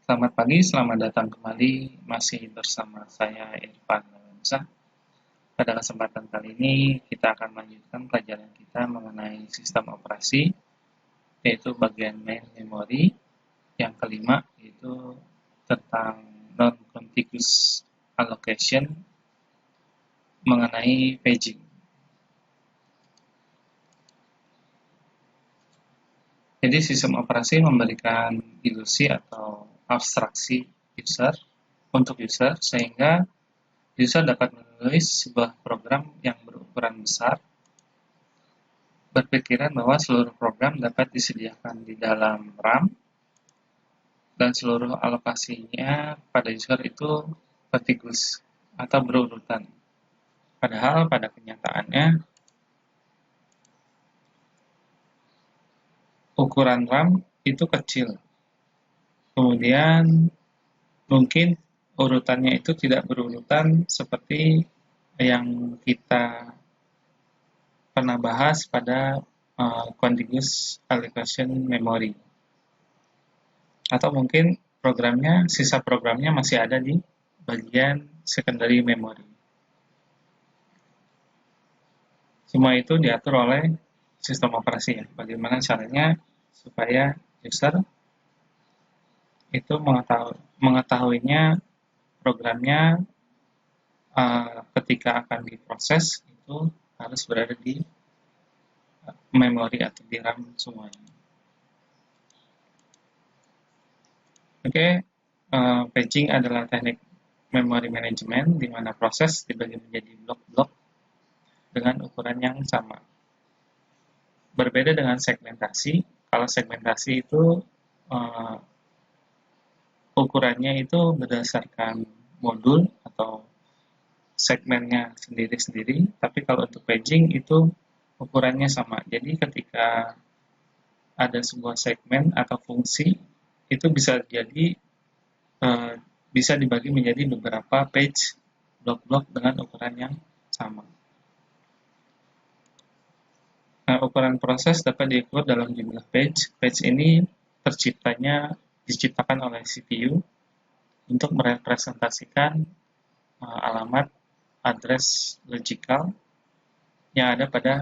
Selamat pagi, selamat datang kembali. Masih bersama saya Irfan Lawansa. Pada kesempatan kali ini kita akan melanjutkan pelajaran kita mengenai sistem operasi, yaitu bagian main memory. Yang kelima yaitu tentang non-contiguous allocation mengenai paging. Jadi sistem operasi memberikan ilusi atau abstraksi user untuk user sehingga user dapat menulis sebuah program yang berukuran besar, berpikiran bahwa seluruh program dapat disediakan di dalam RAM, dan seluruh alokasinya pada user itu contiguous atau berurutan. Padahal pada kenyataannya, ukuran RAM itu kecil. Kemudian mungkin urutannya itu tidak berurutan seperti yang kita pernah bahas pada contiguous allocation memory. Atau mungkin sisa programnya masih ada di bagian secondary memory. Semua itu diatur oleh sistem operasi ya. Bagaimana caranya supaya user itu mengetahuinya programnya ketika akan diproses itu harus berada di memori atau di RAM semuanya. Oke, paging adalah teknik memory management di mana proses dibagi menjadi blok-blok dengan ukuran yang sama. Berbeda dengan segmentasi, kalau segmentasi itu ukurannya itu berdasarkan modul atau segmennya sendiri-sendiri, tapi kalau untuk paging itu ukurannya sama. Jadi ketika ada sebuah segmen atau fungsi, itu bisa dibagi menjadi beberapa page blok-blok dengan ukuran yang sama. Nah, ukuran proses dapat diukur dalam jumlah page. Page ini diciptakan oleh CPU untuk merepresentasikan alamat address logical yang ada pada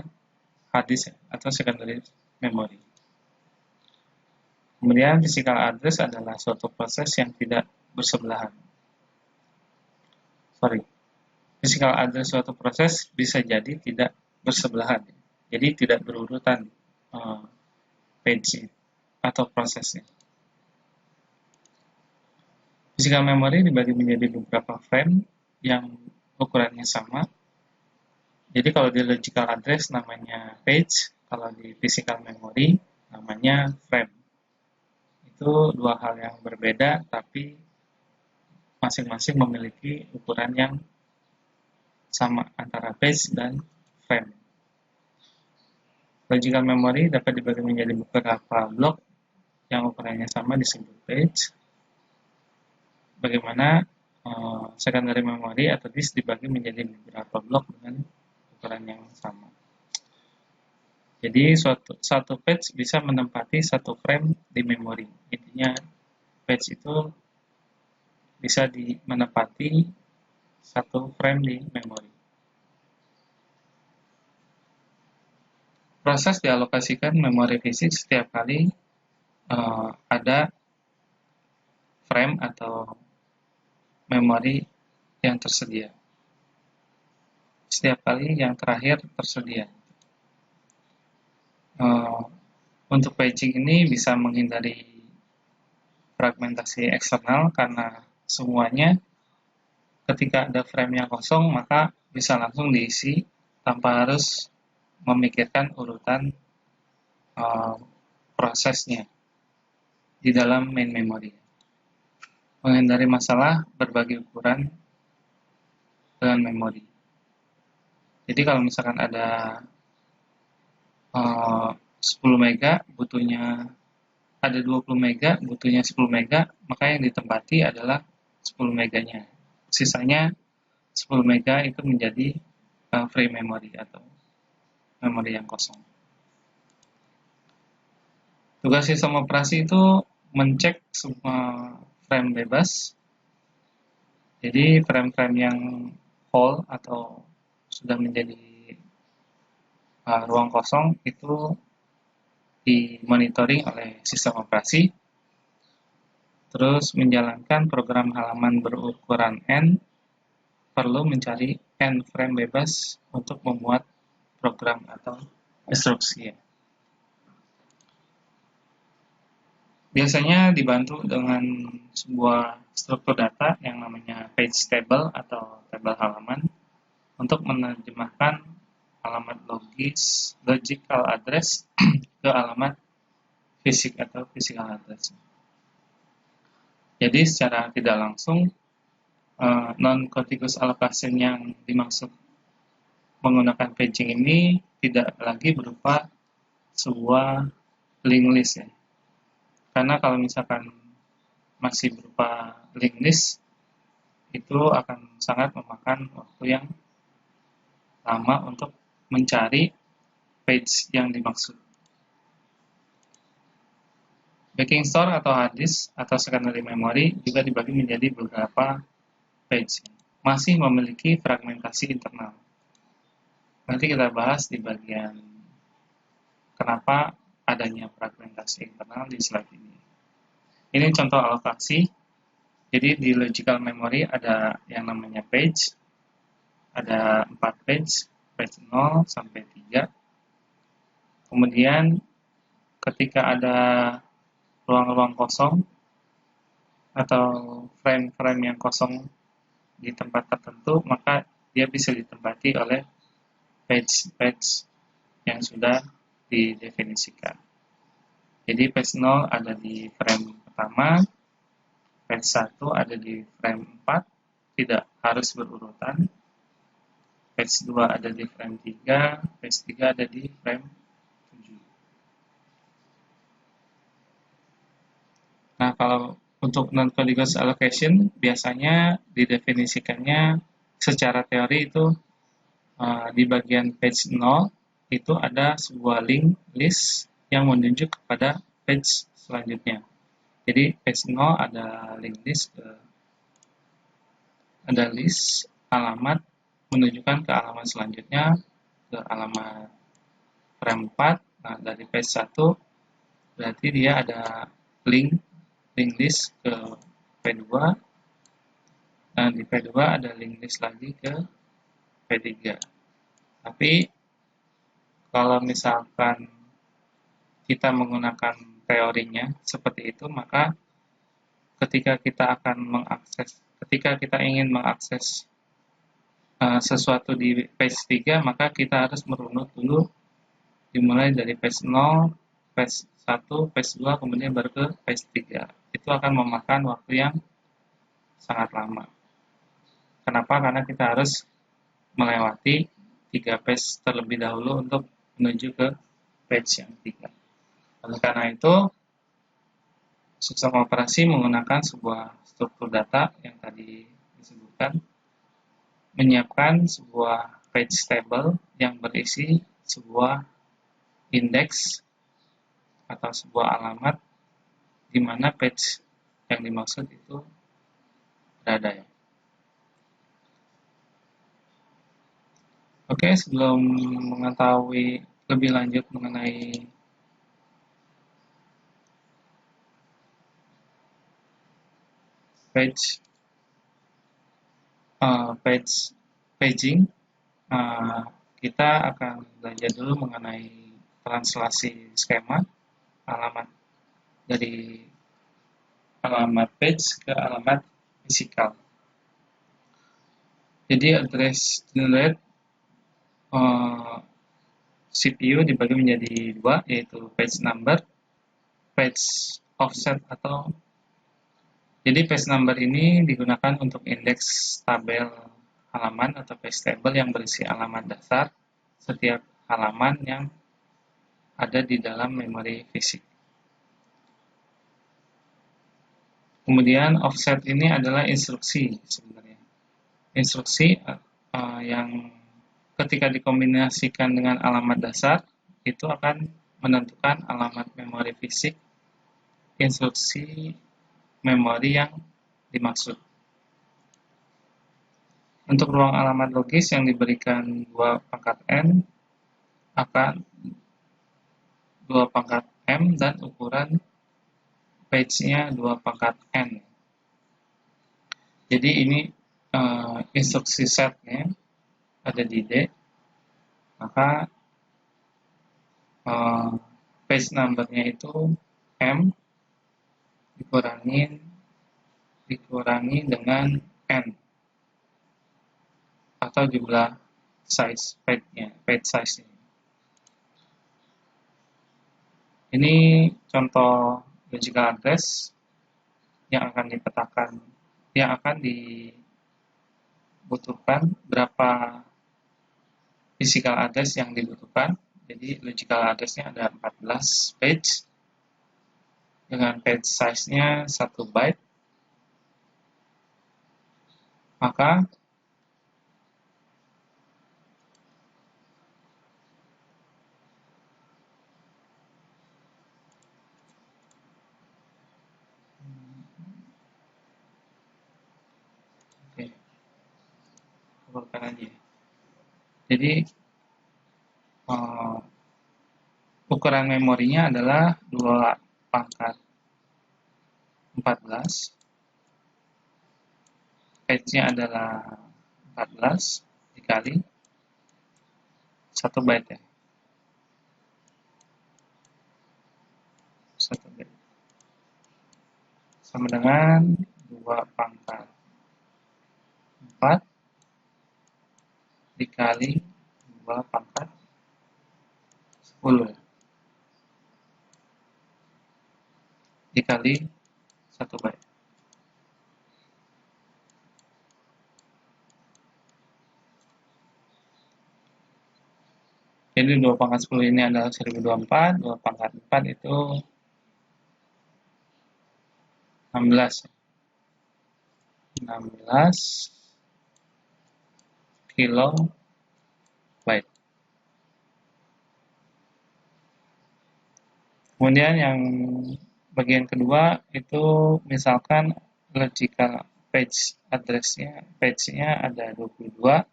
hard disk atau secondary memory. Kemudian physical address adalah suatu proses yang tidak bersebelahan. Physical address suatu proses bisa jadi tidak bersebelahan. Jadi tidak berurutan page atau prosesnya. Physical memory dibagi menjadi beberapa frame yang ukurannya sama. Jadi kalau di logical address namanya page, kalau di physical memory namanya frame. Itu dua hal yang berbeda, tapi masing-masing memiliki ukuran yang sama antara page dan frame. Logical memory dapat dibagi menjadi beberapa blok yang ukurannya sama disebut page. Bagaimana secondary memory atau disk dibagi menjadi beberapa blok dengan ukuran yang sama. Jadi satu page bisa menempati satu frame di memori. Intinya page itu bisa menempati satu frame di memori. Proses dialokasikan memori fisik setiap kali ada frame atau memori yang tersedia. Setiap kali yang terakhir tersedia. Untuk paging ini bisa menghindari fragmentasi eksternal karena semuanya ketika ada frame yang kosong maka bisa langsung diisi tanpa harus memikirkan urutan prosesnya di dalam main memory. Menghindari masalah berbagi ukuran dengan memori. Jadi kalau misalkan ada 10 mega butuhnya ada 20 mega butuhnya 10 mega, maka yang ditempati adalah 10 meganya. Sisanya 10 mega itu menjadi free memory atau memori yang kosong. Tugas sistem operasi itu mencek semua frame bebas. Jadi frame-frame yang whole atau sudah menjadi ruang kosong itu dimonitoring oleh sistem operasi, terus menjalankan program halaman berukuran N, perlu mencari N frame bebas untuk membuat program atau instruksi. Biasanya dibantu dengan sebuah struktur data yang namanya page table atau tabel halaman untuk menerjemahkan alamat logical address ke alamat fisik atau physical address. Jadi secara tidak langsung non-contiguous allocation yang dimaksud menggunakan paging ini tidak lagi berupa sebuah linked list ya. Karena kalau misalkan masih berupa linked list itu akan sangat memakan waktu yang lama untuk mencari page yang dimaksud. Backing store atau hard disk atau secondary memory juga dibagi menjadi beberapa page. Masih memiliki fragmentasi internal. Nanti kita bahas di bagian kenapa adanya fragmentasi internal di slide ini. Ini contoh alokasi. Jadi di logical memory ada yang namanya page. Ada 4 page 0 sampai 3. Kemudian ketika ada ruang-ruang kosong atau frame-frame yang kosong di tempat tertentu, maka dia bisa ditempati oleh page-page yang sudah didefinisikan. Jadi page 0 ada di frame pertama, page 1 ada di frame 4, tidak harus berurutan. Page 2 ada di frame 3, page 3 ada di frame 7. Nah, kalau untuk non-contiguous allocation, biasanya didefinisikannya secara teori itu di bagian page 0 itu ada sebuah link list yang menunjuk kepada page selanjutnya. Jadi page 0 ada link list ada list alamat menunjukkan ke alamat selanjutnya, ke alamat frame 4. Nah, dari page 1 berarti dia ada link list ke P2, dan di P2 ada link list lagi ke P3. Tapi kalau misalkan kita menggunakan teorinya seperti itu, maka ketika kita ingin mengakses sesuatu di page 3, maka kita harus merunut dulu dimulai dari page 0, page 1, page 2, kemudian baru ke page 3. Itu akan memakan waktu yang sangat lama. Kenapa? Karena kita harus melewati 3 page terlebih dahulu untuk menuju ke page yang 3. Oleh karena itu, sistem operasi menggunakan sebuah struktur data yang tadi disebutkan, menyiapkan sebuah page table yang berisi sebuah indeks atau sebuah alamat di mana page yang dimaksud itu berada ya. Oke, sebelum mengetahui lebih lanjut mengenai paging, kita akan belajar dulu mengenai translasi skema alamat dari alamat page ke alamat fisikal. Jadi address generate CPU dibagi menjadi 2, yaitu page number, page offset atau jadi page number ini digunakan untuk indeks tabel halaman atau page table yang berisi alamat dasar setiap halaman yang ada di dalam memori fisik. Kemudian offset ini adalah instruksi sebenarnya. Instruksi yang ketika dikombinasikan dengan alamat dasar itu akan menentukan alamat memori fisik instruksi memori yang dimaksud. Untuk ruang alamat logis yang diberikan 2 pangkat n akan 2 pangkat m dan ukuran page-nya 2 pangkat n. Jadi ini instruksi setnya ada di D, maka page number-nya itu m dikurangi dengan n atau jumlah size page-nya, page size-nya. Ini contoh logical address yang akan dipetakan, yang akan dibutuhkan berapa physical address yang dibutuhkan. Jadi logical address-nya ada 14 page dengan page size-nya 1 byte. Maka bukan aja. Jadi ukuran memorinya adalah 2 pangkat 14, page-nya adalah 14 dikali 1 byte ya. 1 byte sama dengan 2 pangkat 4 dikali 2 pangkat 10 dikali 1 byte. Jadi 2 pangkat 10 ini adalah 1024, 2 pangkat 4 itu 16 kilobyte. Kemudian yang bagian kedua itu misalkan logical page address-nya, page-nya ada 22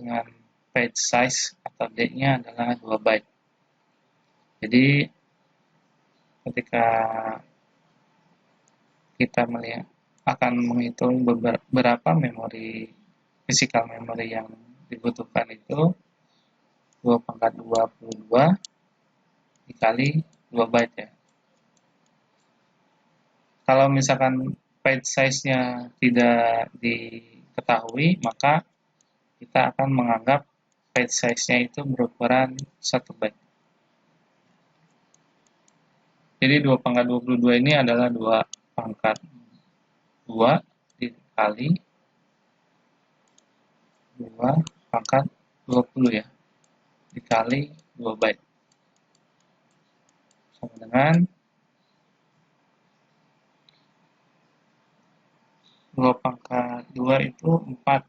dengan page size atau D-nya adalah 2 byte. Jadi ketika kita melihat akan menghitung berapa memori physical memory yang dibutuhkan itu 2 pangkat 22 dikali 2 byte ya. Kalau misalkan page size-nya tidak diketahui, maka kita akan menganggap page size-nya itu berukuran 1 byte. Jadi 2 pangkat 22 ini adalah 2 pangkat 2 dikali 2 pangkat 20 ya, dikali 2 byte. Sama dengan 2 pangkat 2 itu 4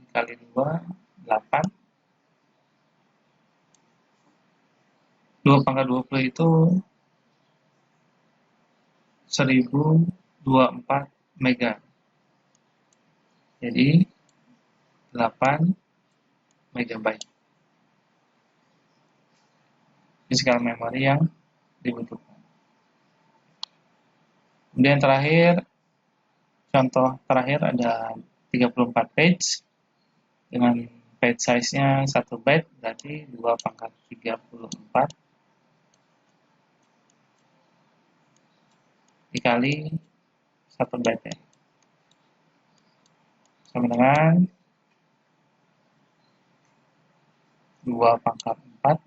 dikali 2, 8. 2 pangkat 20 itu 1024 mega. Jadi 8 megabyte physical memory yang dibutuhkan. Kemudian terakhir, contoh terakhir ada 34 page dengan page size-nya 1 byte, berarti 2 pangkat 34 dikali 1 byte ya. Sama dengan 2 pangkat 4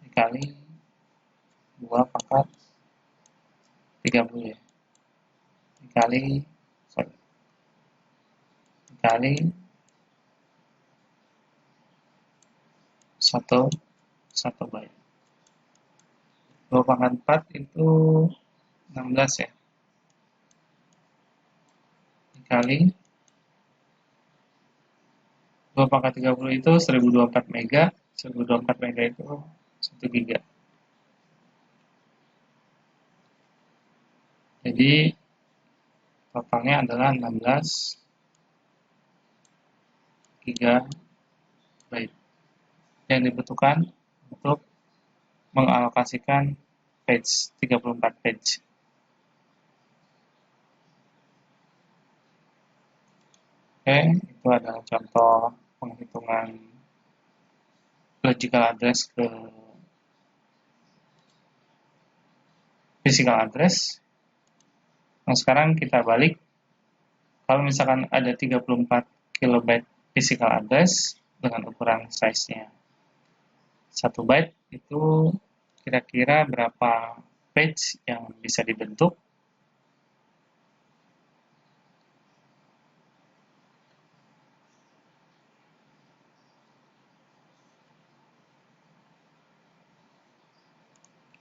dikali 2 pangkat 30 ya. Dikali 1 byte. 2 pangkat 4 itu 16 ya. Dikali 2 pangkat 30 itu 1024 mega. 1024 mega itu 1 giga. Jadi totalnya adalah 16 GB yang dibutuhkan untuk mengalokasikan page 34 page. Oke, itu adalah contoh penghitungan logical address ke physical address. Nah, sekarang kita balik. Kalau misalkan ada 34 kilobyte physical address dengan ukuran size-nya 1 byte, itu kira-kira berapa page yang bisa dibentuk?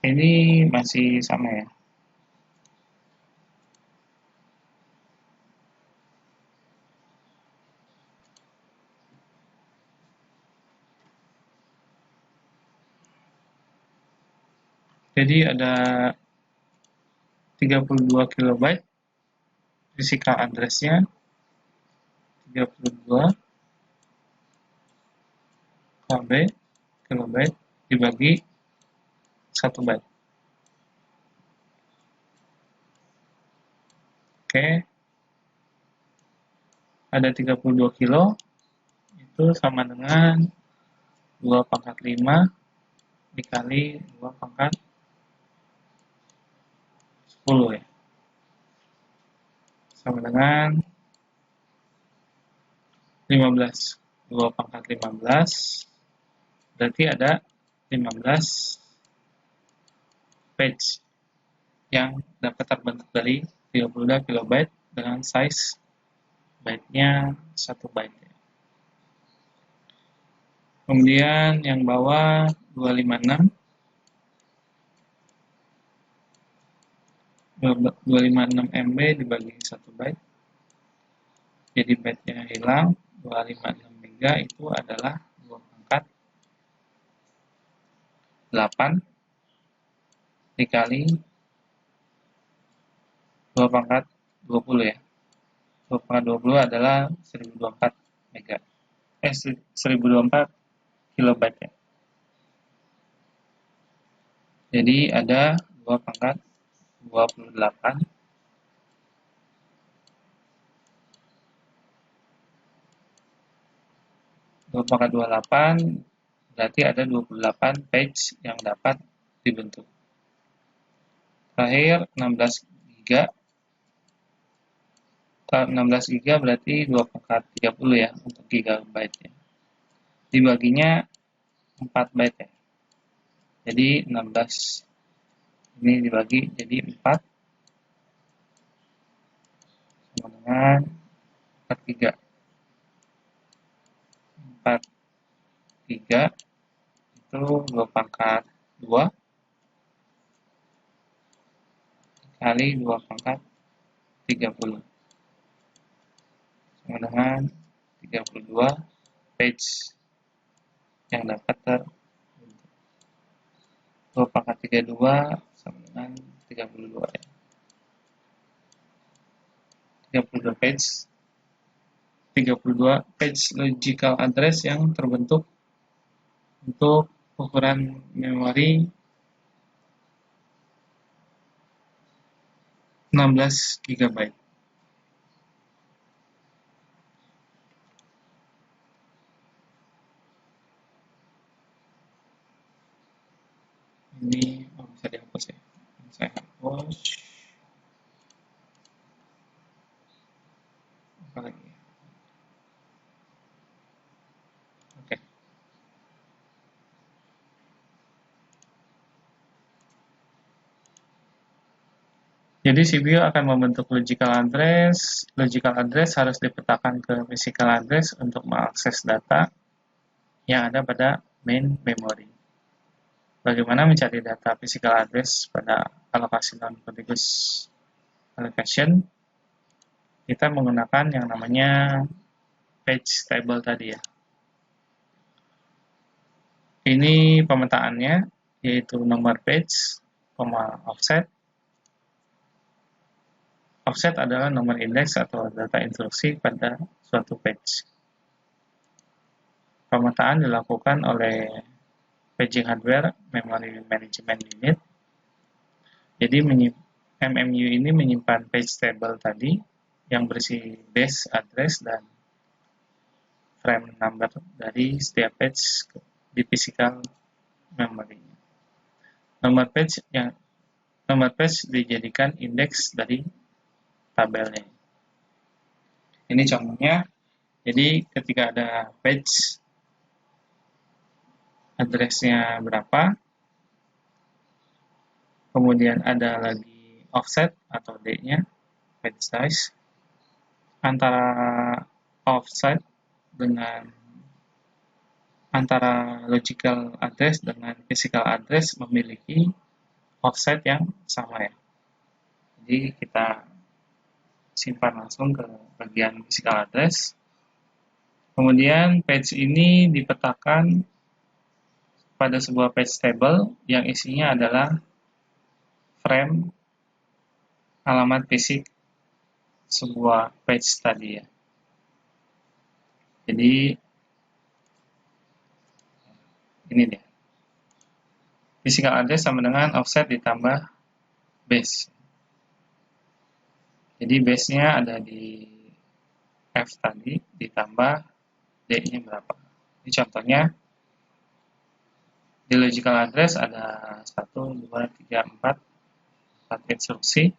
Ini masih sama ya. Jadi ada 32 kilobyte physical address-nya, 32 kilobyte dibagi 1 byte. Oke. Ada 32 kilo, itu sama dengan 2 pangkat 5 dikali 2 pangkat 10 ya. Sama dengan 15. 2 pangkat 15 berarti ada 15 page yang dapat terbentuk dari 32 kilobyte dengan size byte-nya 1 byte. Kemudian yang bawah 256 MB dibagi 1 byte. Jadi byte-nya hilang, 256 MB itu adalah 2 pangkat 8 dikali 2 pangkat 20 ya. 2 pangkat 20 adalah 1024 MB. 1024 kilobyte ya. Jadi ada 2 pangkat 28 2 pangkat 28 berarti ada 28 page yang dapat dibentuk. Terakhir 16 GB. Kalau 16 GB berarti 2 pangkat 30 ya untuk gigabyte ya. Dibaginya 4 byte ya. Jadi 16 ini dibagi jadi 4 sama dengan 43. 43 itu 2 pangkat 2 kali 2 pangkat 30 sama dengan 32 page yang dapat terbentuk. 2 pangkat 32 sama dengan 32 ya. 32 page 32 page logical address yang terbentuk untuk ukuran memori 16 GB. Ini bisa dihapus ya. Saya hapus. Apa lagi? Oke. Jadi CPU akan membentuk logical address. Logical address harus dipetakan ke physical address untuk mengakses data yang ada pada main memory. Bagaimana mencari data physical address pada alokasi non-contiguous allocation? Kita menggunakan yang namanya page table tadi ya. Ini pemetaannya, yaitu nomor page, offset, Offset adalah nomor indeks atau data instruksi pada suatu page. Pemetaan dilakukan oleh paging hardware memory management unit. Jadi MMU ini menyimpan page table tadi yang berisi base address dan frame number dari setiap page di physical memory. Nomor page dijadikan indeks dari tabelnya. Ini contohnya. Jadi ketika ada page address-nya berapa, kemudian ada lagi offset atau D-nya, page size, antara logical address dengan physical address memiliki offset yang sama ya. Jadi kita simpan langsung ke bagian physical address. Kemudian page ini dipetakan pada sebuah page table yang isinya adalah frame alamat fisik sebuah page tadi ya. Jadi ini dia. Physical address sama dengan offset ditambah base. Jadi base-nya ada di F tadi ditambah D-nya berapa. Ini contohnya. Di logical address ada 1, 2, 3, 4 instruksi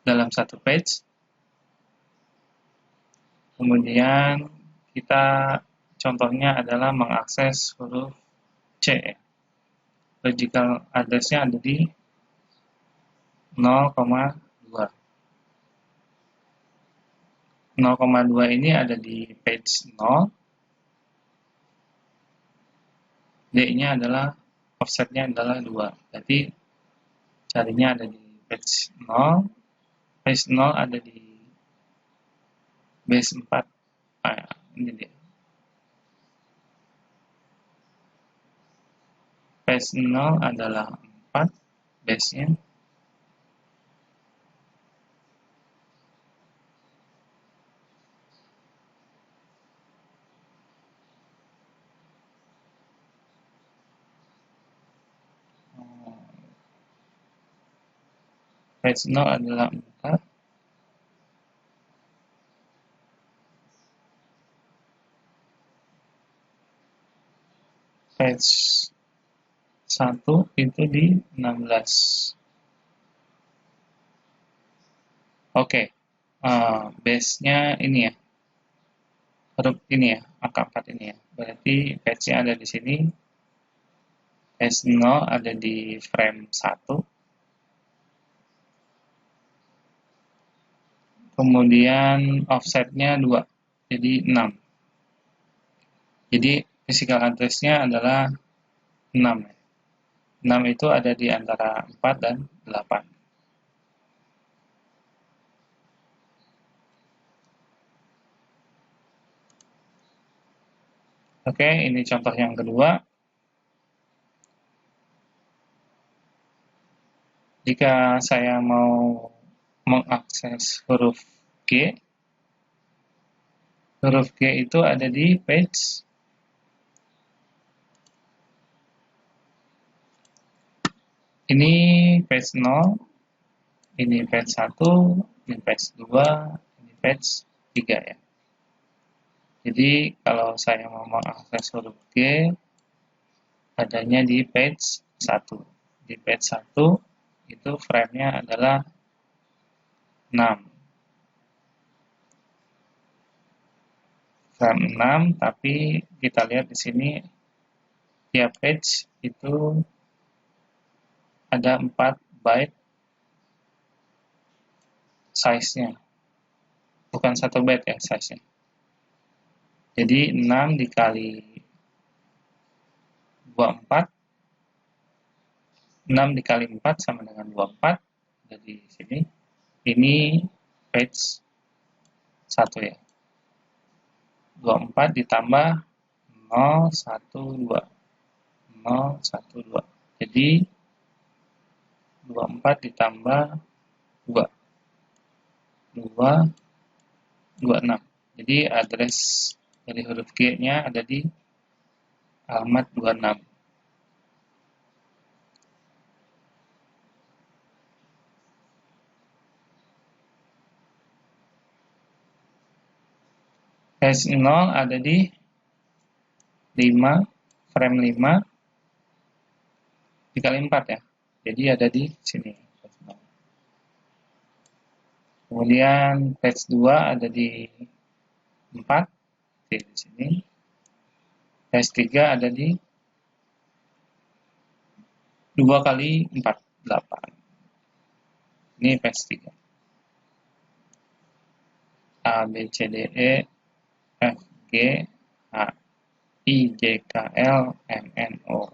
dalam satu page. Kemudian kita contohnya adalah mengakses huruf C. Logical address-nya ada di 0,2. 0,2 ini ada di page 0. D-nya adalah offsetnya adalah 2. Berarti carinya ada di page 0. Page 0 ada di base 4. Ini dia. Page 0 adalah 4 base-nya. Page 0 adalah 4. Page 1 itu di 16. Oke. Base-nya ini ya. Huruf ini ya, angka 4 ini ya. Berarti page-nya ada di sini. Page 0 ada di frame 1. Kemudian offsetnya 2, jadi 6. Jadi physical address-nya adalah 6. 6 itu ada di antara 4 dan 8. Oke, ini contoh yang kedua. Jika saya mau mengakses huruf G itu ada di page ini page 0, ini page 1, ini page 2, ini page 3 ya. Jadi kalau saya mau mengakses huruf G adanya di page 1. Di page 1 itu frame-nya adalah 6. Frame 6, tapi kita lihat di sini tiap page itu ada 4 byte size-nya. Bukan 1 byte ya size-nya. Jadi 6 dikali 24. 6 dikali 4 sama dengan 24. Jadi sini. Ini page 1 ya. 24 ditambah 012. 012. Jadi 24 ditambah 2. 226. Jadi address dari huruf G-nya ada di alamat 26. Page 0 ada di 5, frame 5 dikali 4 ya. Jadi ada di sini. Kemudian page 2 ada di 4, di sini. Page 3 ada di 2 kali 4, 8. Ini page 3. A, B, C, D, E, F, G, H, I, J, K, L, M, N, O.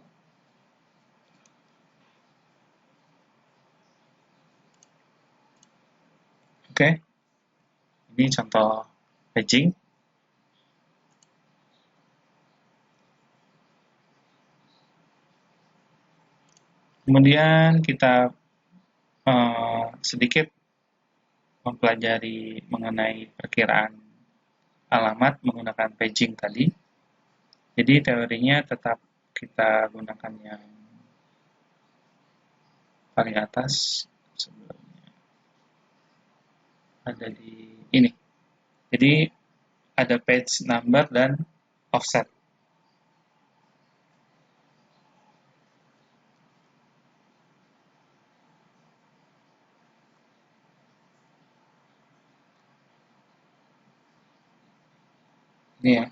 Oke, ini contoh paging. Kemudian kita sedikit mempelajari mengenai perkiraan alamat menggunakan paging tadi. Jadi teorinya tetap kita gunakan yang paling atas sebelumnya. Ada di ini. Jadi ada page number dan offset. Ini ya.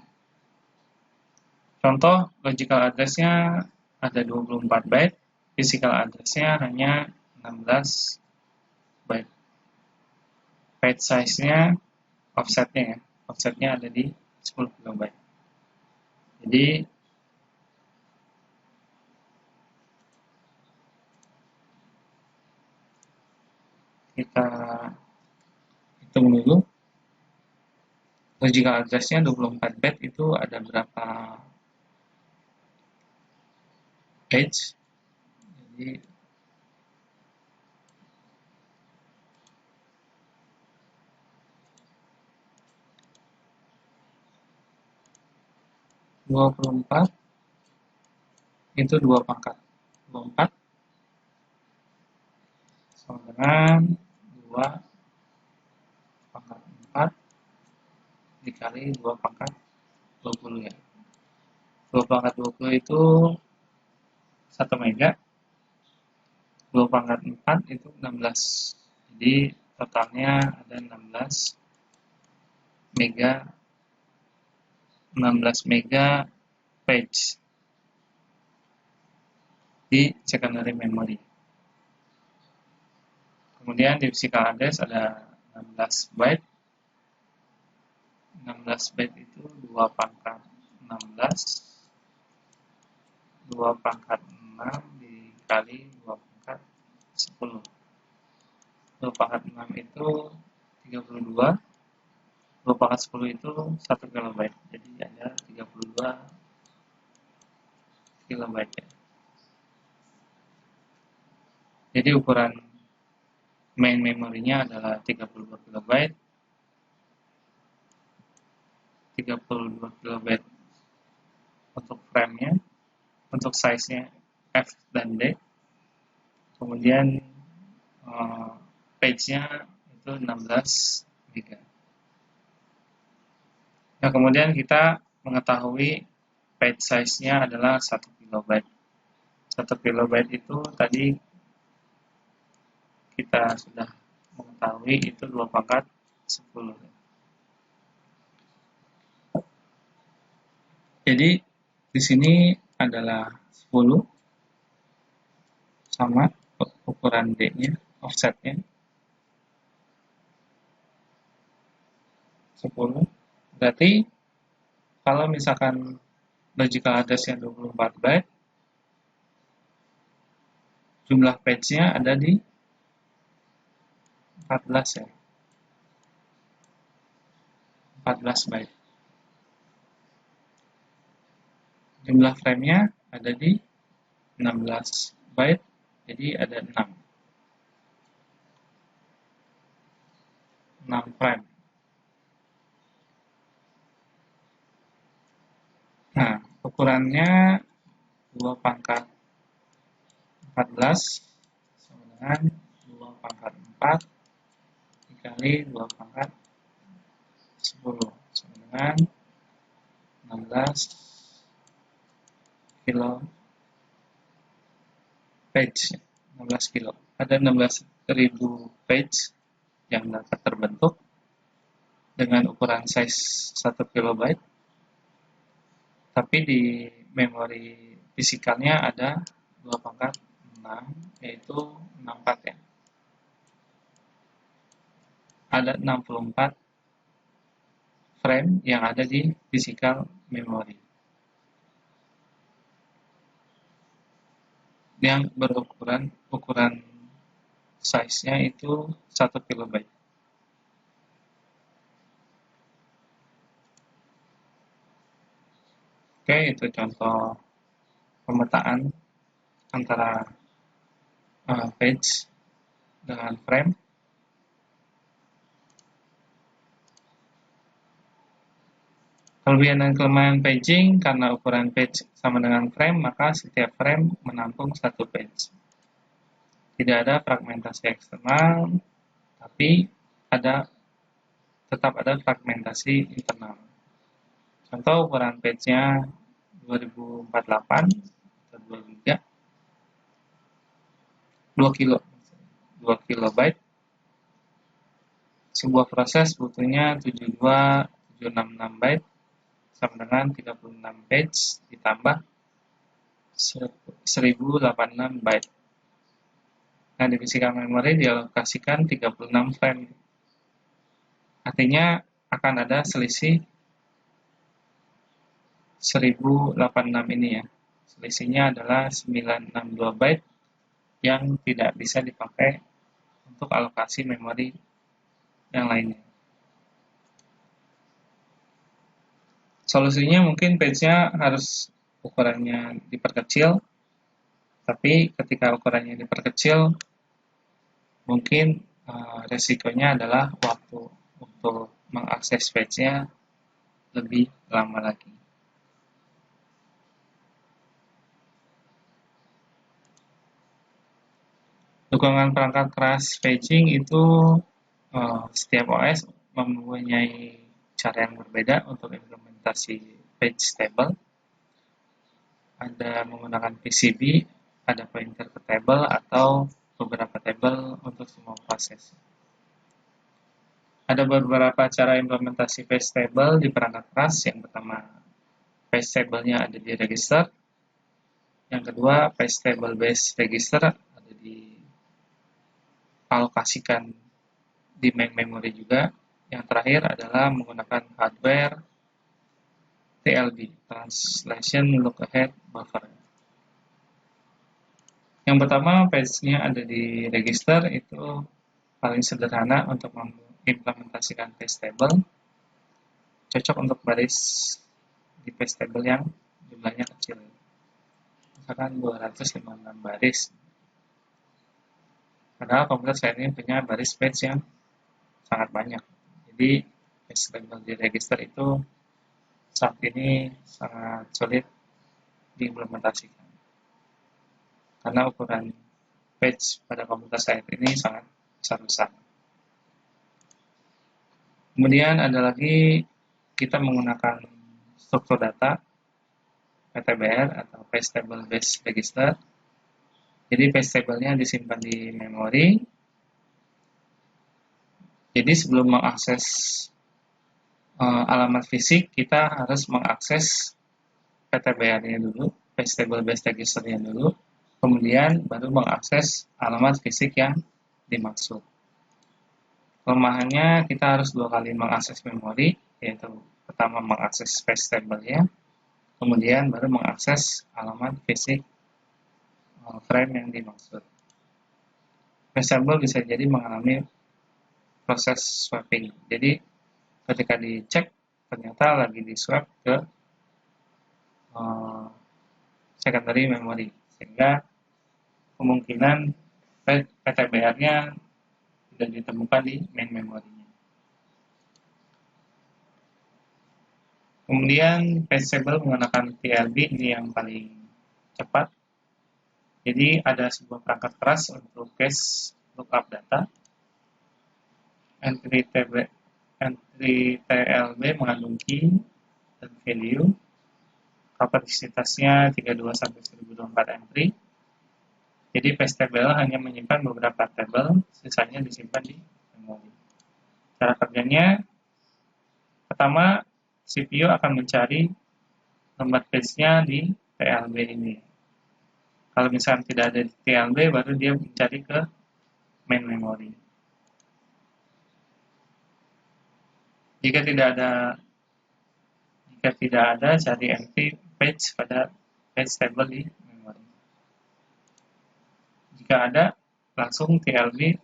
Contoh logical address-nya ada 24 byte, physical address-nya hanya 16 byte. Page size-nya offset-nya ya. Offset-nya ada di 10 kilobyte. Jadi kita hitung dulu. Logical address-nya 24 byte itu ada berapa page? Jadi (24) itu 2 pangkat 24 sama dengan 2 pangkat 4 dikali 2 pangkat 20 ya. 2 pangkat 20 itu 1 mega, 2 pangkat 4 itu 16. Jadi totalnya ada 16 mega page di secondary memory. Kemudian di physical address ada 16 byte. 16 byte itu 2 pangkat 16, 2 pangkat 6 dikali 2 pangkat 10. 2 pangkat 6 itu 32, 2 pangkat 10 itu 1 kilobyte. Jadi ada 32 kilobyte ya. Jadi ukuran main memorinya adalah 32 kilobyte. 32 kilobyte untuk frame-nya, untuk size-nya F dan D. Kemudian page-nya itu 16 MB. Nah, kemudian kita mengetahui page size-nya adalah 1 kilobyte. 1 kilobyte itu tadi kita sudah mengetahui itu 2 pangkat 10. Jadi di sini adalah 10 sama ukuran D-nya, offset-nya 10. Berarti kalau misalkan logical address-nya 24 byte, jumlah page-nya ada di 14 ya. 14 byte. Jumlah frame-nya ada di 16 byte, jadi ada 6. 6 frame. Nah, ukurannya 2 pangkat 14 sama dengan 2 pangkat 4 dikali 2 pangkat 10 sama dengan 16 kilo page. 16 kilo. Ada 16.000 page yang dapat terbentuk dengan ukuran size 1 kilobyte. Tapi di memori fisikalnya ada 2 pangkat 6, yaitu 64 ya. Ada 64 frame yang ada di physical memory. Yang ukuran size-nya itu 1 kilobyte. Oke, itu contoh pemetaan antara page dengan frame. Kelebihan dan kelemahan paging, karena ukuran page sama dengan frame, maka setiap frame menampung satu page. Tidak ada fragmentasi eksternal, tapi tetap ada fragmentasi internal. Contoh ukuran page-nya 2048 atau 2 giga, 2 kilobyte. Sebuah proses butuhnya 72766 byte sama dengan 36 page ditambah 1086 byte. Nah, di physical memory dialokasikan 36 frame. Artinya akan ada selisih 1086 ini ya. Selisihnya adalah 962 byte yang tidak bisa dipakai untuk alokasi memori yang lainnya. Solusinya mungkin page-nya harus ukurannya diperkecil, tapi ketika ukurannya diperkecil, mungkin resikonya adalah waktu untuk mengakses page-nya lebih lama lagi. Dukungan perangkat keras paging itu setiap OS mempunyai cara yang berbeda untuk implementasi page table. Ada menggunakan PCB, ada pointer ke table, atau beberapa table untuk semua proses. Ada beberapa cara implementasi page table di perangkat keras. Yang pertama, page table-nya ada di register. Yang kedua, page table base register ada di alokasikan di main memory juga. Yang terakhir adalah menggunakan hardware TLB, Translation Look Ahead Buffer. Yang pertama, page-nya ada di register, itu paling sederhana untuk mengimplementasikan page table. Cocok untuk baris di page table yang jumlahnya kecil. Misalkan 256 baris. Padahal komputer saya ini punya baris page yang sangat banyak. Jadi, page table di register itu saat ini sangat sulit diimplementasikan. Karena ukuran page pada komputer saya ini sangat besar-besar. Kemudian ada lagi kita menggunakan struktur data PTBR atau Page Table Based Register. Jadi page table-nya disimpan di memori. Jadi sebelum mengakses alamat fisik, kita harus mengakses PTBR-nya dulu, Page Table Based Register-nya dulu, kemudian baru mengakses alamat fisik yang dimaksud. Kelemahannya kita harus 2 kali mengakses memori, yaitu pertama mengakses page table-nya, kemudian baru mengakses alamat fisik frame yang dimaksud. Page table bisa jadi mengalami proses swapping. Jadi ketika dicek ternyata lagi di swap ke secondary memory, sehingga kemungkinan PTBR-nya tidak ditemukan di main memorinya. Kemudian page table menggunakan TLB ini yang paling cepat. Jadi ada sebuah perangkat keras untuk cache lookup data. Entry TLB mengandung key dan value. Kapasitasnya 32-1024 entry. Jadi page table hanya menyimpan beberapa tabel, sisanya disimpan di memori. Cara kerjanya, pertama CPU akan mencari nomor page-nya di TLB ini. Kalau misalnya tidak ada di TLB, baru dia mencari ke main memory. Jika tidak ada, cari empty page pada page table di memory. Jika ada, langsung TLB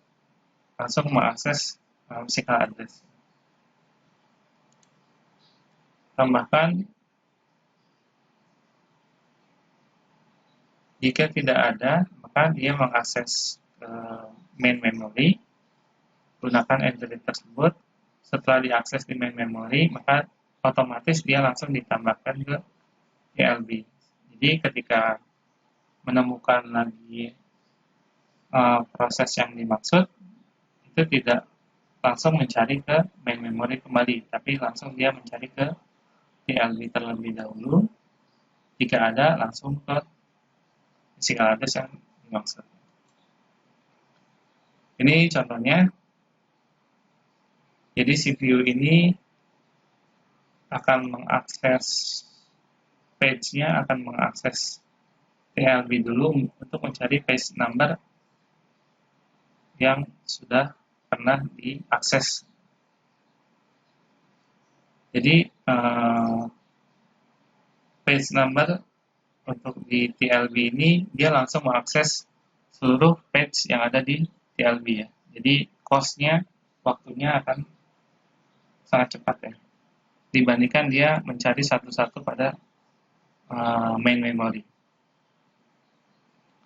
langsung mengakses physical address. Tambahkan, jika tidak ada, maka dia mengakses main memory, gunakan entry tersebut. Setelah diakses di main memory, maka otomatis dia langsung ditambahkan ke TLB. Jadi ketika menemukan lagi proses yang dimaksud, itu tidak langsung mencari ke main memory kembali, tapi langsung dia mencari ke TLB terlebih dahulu. Jika ada, langsung ke physical address yang dimaksud. Ini contohnya. Jadi CPU ini akan mengakses page-nya, akan mengakses TLB dulu untuk mencari page number yang sudah pernah diakses. Jadi page number untuk di TLB ini dia langsung mengakses seluruh page yang ada di TLB ya. Jadi cost-nya, waktunya akan sangat cepat ya, dibandingkan dia mencari satu-satu pada main memory.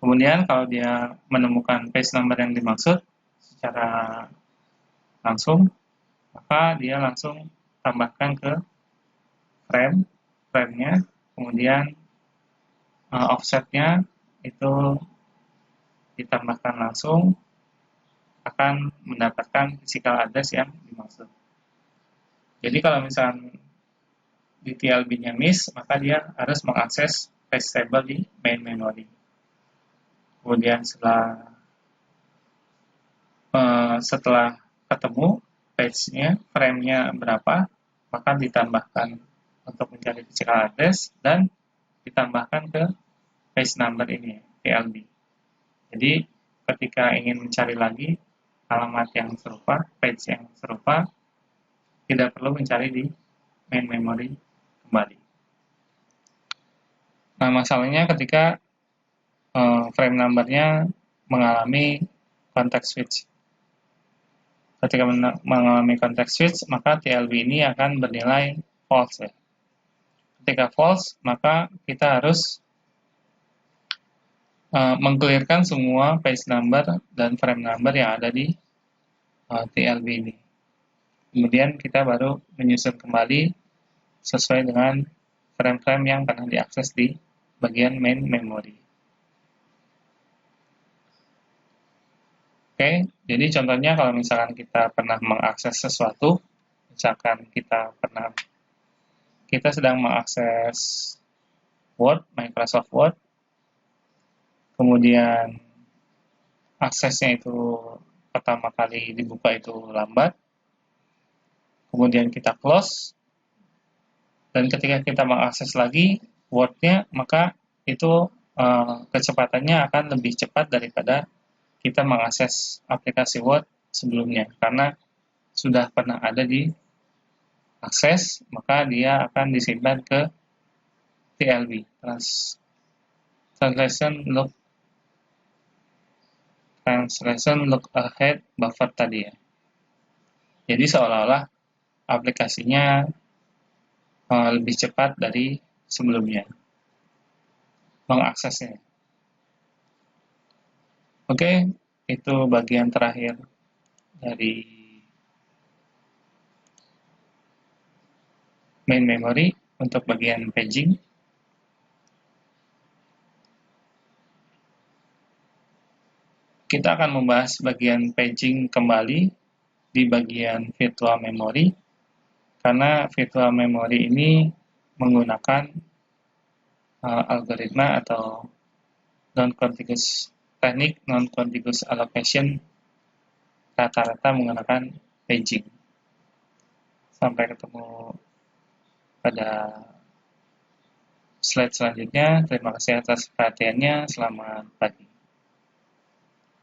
Kemudian kalau dia menemukan page number yang dimaksud secara langsung, maka dia langsung tambahkan ke frame-nya, kemudian offsetnya itu ditambahkan langsung, akan mendapatkan physical address yang dimaksud. Jadi kalau misalnya di TLB-nya miss, maka dia harus mengakses page table di main memory. Kemudian setelah ketemu page-nya, frame-nya berapa, maka ditambahkan untuk mencari physical address dan ditambahkan ke page number ini, TLB. Jadi ketika ingin mencari lagi alamat yang serupa, page yang serupa, tidak perlu mencari di main memory kembali. Nah, masalahnya ketika frame number-nya mengalami context switch. Ketika mengalami context switch, maka TLB ini akan bernilai false ya. Ketika false, maka kita harus mengclearkan semua page number dan frame number yang ada di TLB ini. Kemudian kita baru menyusun kembali sesuai dengan frame-frame yang pernah diakses di bagian main memory. Oke, jadi contohnya kalau misalkan kita pernah mengakses sesuatu, misalkan kita sedang mengakses Word, Microsoft Word, kemudian aksesnya itu pertama kali dibuka itu lambat, kemudian kita close, dan ketika kita mengakses lagi Word-nya, maka itu kecepatannya akan lebih cepat daripada kita mengakses aplikasi Word sebelumnya, karena sudah pernah ada di akses, maka dia akan disimpan ke TLB, Translation Look Ahead Buffer tadi ya. Jadi seolah-olah aplikasinya lebih cepat dari sebelumnya mengaksesnya. Oke, itu bagian terakhir dari main memory. untuk bagian paging. Kita akan membahas bagian paging kembali di bagian virtual memory, karena virtual memory ini menggunakan algoritma atau non-contiguous teknik non-contiguous allocation, rata-rata menggunakan paging. Sampai ketemu pada slide selanjutnya. Terima kasih atas perhatiannya. Selamat pagi.